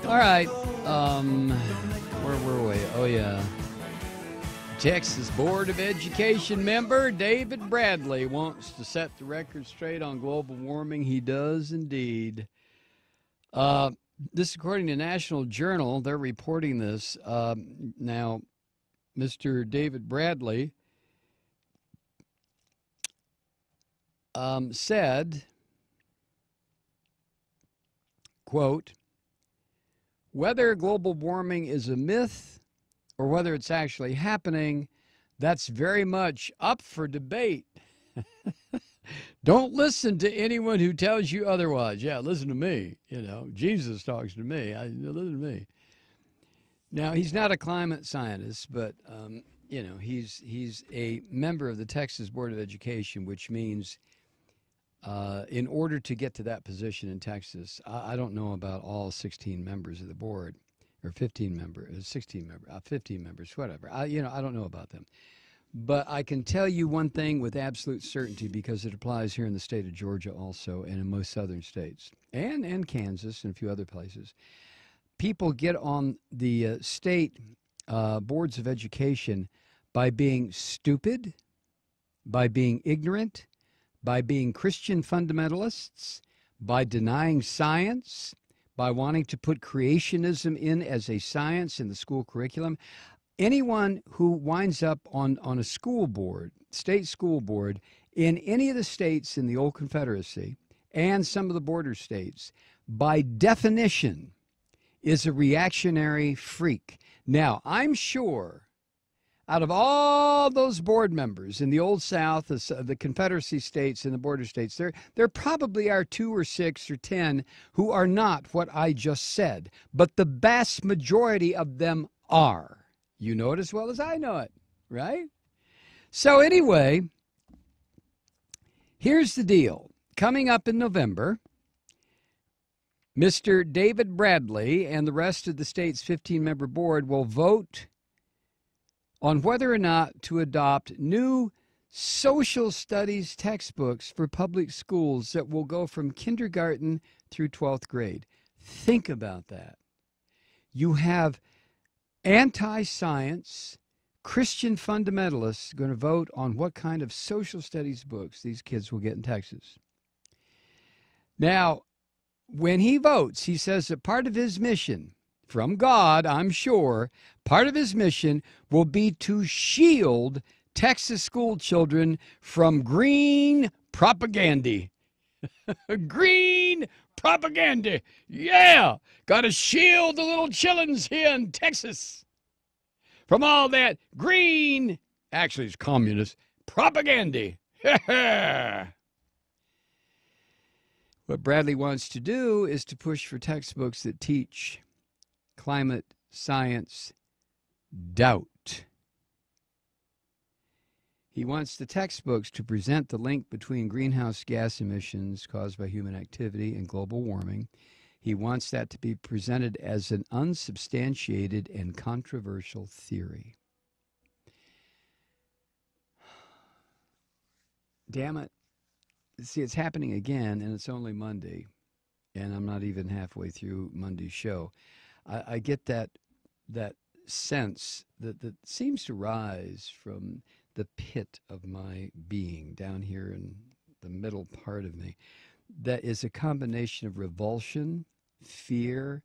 All right. Where were we? Oh, yeah. Texas Board of Education member David Bradley wants to set the record straight on global warming. He does indeed. This, according to National Journal, they're reporting this. Now, Mr. David Bradley said, quote, whether global warming is a myth or whether it's actually happening, that's very much up for debate. Don't listen to anyone who tells you otherwise. Yeah, listen to me. You know, Jesus talks to me. Listen to me. Now, he's not a climate scientist, but, you know, he's a member of the Texas Board of Education, which means in order to get to that position in Texas, I don't know about all 16 members of the board, or 15 members, 16 members, 15 members, whatever. I don't know about them. But I can tell you one thing with absolute certainty, because it applies here in the state of Georgia also, and in most southern states, and Kansas and a few other places. People get on the state boards of education by being stupid, by being ignorant, by being Christian fundamentalists, by denying science, by wanting to put creationism in as a science in the school curriculum. Anyone who winds up on a school board, state school board, in any of the states in the old Confederacy and some of the border states, by definition, is a reactionary freak. Now, I'm sure out of all those board members in the Old South, the Confederacy states and the border states, there probably are 2 or 6 or 10 who are not what I just said, but the vast majority of them are. You know it as well as I know it, right? So anyway, here's the deal. Coming up in November, Mr. David Bradley and the rest of the state's 15-member board will vote on whether or not to adopt new social studies textbooks for public schools that will go from kindergarten through 12th grade. Think about that. You have anti-science Christian fundamentalists going to vote on what kind of social studies books these kids will get in Texas. Now, when he votes, he says that part of his mission, from God, I'm sure, part of his mission will be to shield Texas school children from green propaganda. Green propaganda. Yeah, got to shield the little chillins here in Texas from all that green, actually it's communist, propaganda. What Bradley wants to do is to push for textbooks that teach climate science doubt. He wants the textbooks to present the link between greenhouse gas emissions caused by human activity and global warming. He wants that to be presented as an unsubstantiated and controversial theory. Damn it. See, it's happening again, and it's only Monday, and I'm not even halfway through Monday's show. I get that sense that seems to rise from the pit of my being down here in the middle part of me, that is a combination of revulsion, fear,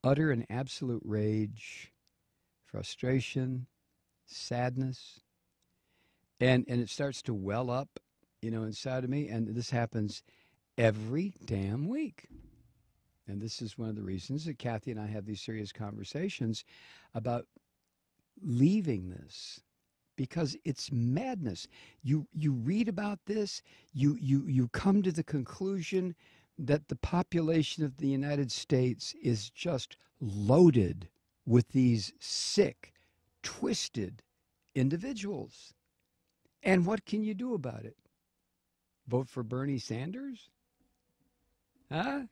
utter and absolute rage, frustration, sadness, and it starts to well up, inside of me, and this happens every damn week. And this is one of the reasons that Kathy and I have these serious conversations about leaving this, because it's madness. You read about this, you come to the conclusion that the population of the United States is just loaded with these sick, twisted individuals. And what can you do about it? Vote for Bernie Sanders? Huh?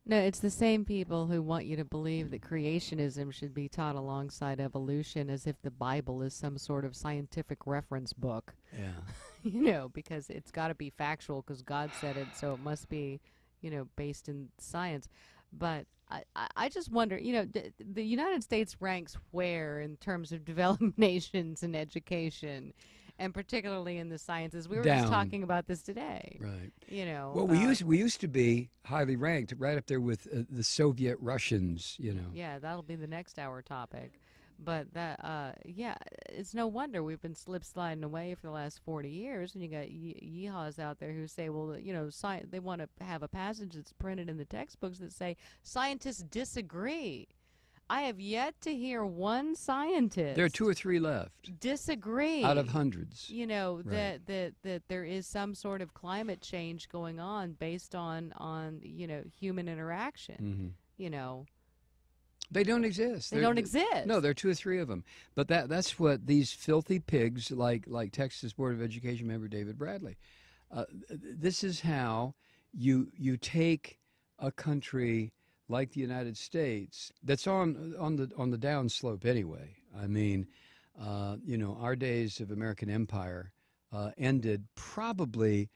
No, it's the same people who want you to believe that creationism should be taught alongside evolution, as if the Bible is some sort of scientific reference book. Yeah. Because it's got to be factual because God said it, so it must be, based in science. But I just wonder, the United States ranks where in terms of developed nations and education, and particularly in the sciences. We were just Down. talking about this today. Right. You know, Well, we used to be highly ranked, right up there with the Soviet Russians. yeah, that'll be the next hour topic. But yeah, it's no wonder we've been slip sliding away for the last 40 years. And you got yeehaws out there who say, well, they want to have a passage that's printed in the textbooks that say scientists disagree. I have yet to hear one scientist. There are 2 or 3 left disagree out of hundreds. Right. that there is some sort of climate change going on based on human interaction. Mm-hmm. They don't exist. They don't exist. No, there are 2 or 3 of them. But that's what these filthy pigs, like Texas Board of Education member David Bradley. This is how you take a country like the United States that's on the downslope anyway. I mean, our days of American empire ended probably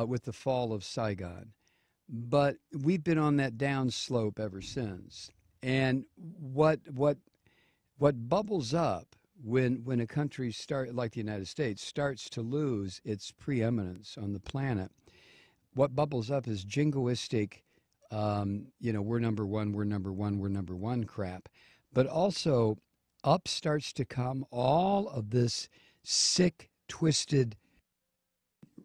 with the fall of Saigon, but we've been on that downslope ever since. And what bubbles up when a country like the United States starts to lose its preeminence on the planet, what bubbles up is jingoistic, we're number one, we're number one, we're number one crap. But also up starts to come all of this sick, twisted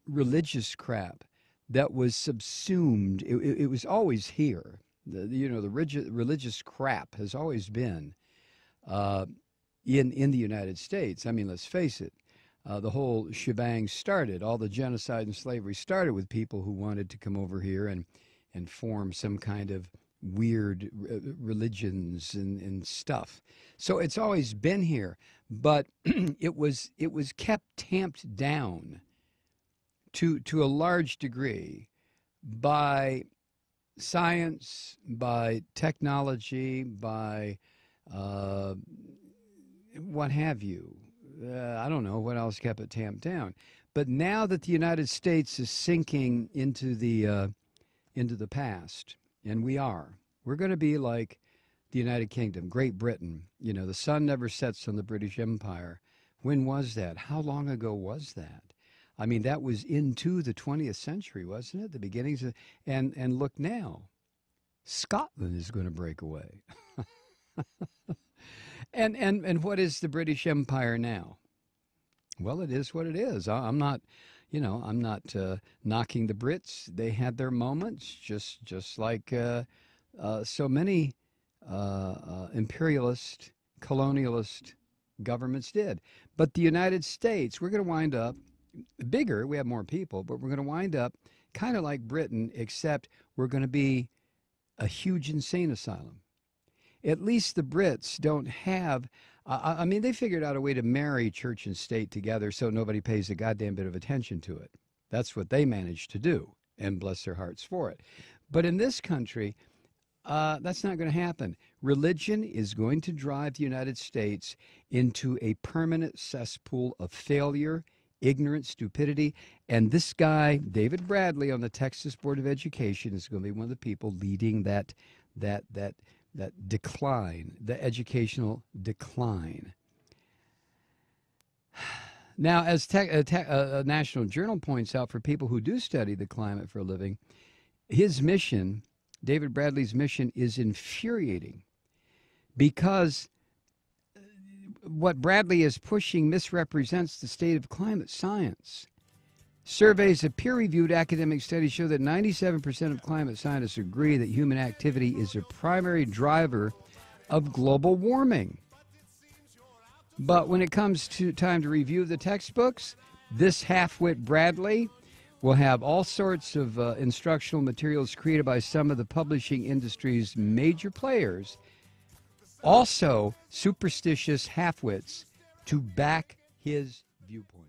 religious crap that was subsumed. It was always here. The religious crap has always been in the United States. I mean, let's face it. The whole shebang started. All the genocide and slavery started with people who wanted to come over here and form some kind of weird religions and stuff. So it's always been here, but it was kept tamped down to a large degree by science, by technology, by what have you. I don't know what else kept it tamped down. But now that the United States is sinking into the past, and we're going to be like the United Kingdom, Great Britain. The sun never sets on the British Empire. When was that? How long ago was that? I mean, that was into the 20th century, wasn't it? The beginnings of, and look now, Scotland is going to break away. and what is the British Empire now? Well, it is what it is. I'm not knocking the Brits. They had their moments, just like so many imperialist, colonialist governments did. But the United States, we're going to wind up bigger. We have more people, but we're going to wind up kind of like Britain, except we're going to be a huge insane asylum. At least the Brits don't have. I mean, they figured out a way to marry church and state together so nobody pays a goddamn bit of attention to it. That's what they managed to do, and bless their hearts for it. But in this country, that's not going to happen. Religion is going to drive the United States into a permanent cesspool of failure, ignorance, stupidity. And this guy, David Bradley, on the Texas Board of Education, is going to be one of the people leading that decline, the educational decline. Now, as a National Journal points out, for people who do study the climate for a living, his mission, David Bradley's mission, is infuriating because what Bradley is pushing misrepresents the state of climate science. Surveys of peer-reviewed academic studies show that 97% of climate scientists agree that human activity is a primary driver of global warming. But when it comes to time to review the textbooks, this half-wit Bradley will have all sorts of instructional materials created by some of the publishing industry's major players, also superstitious half-wits, to back his viewpoint.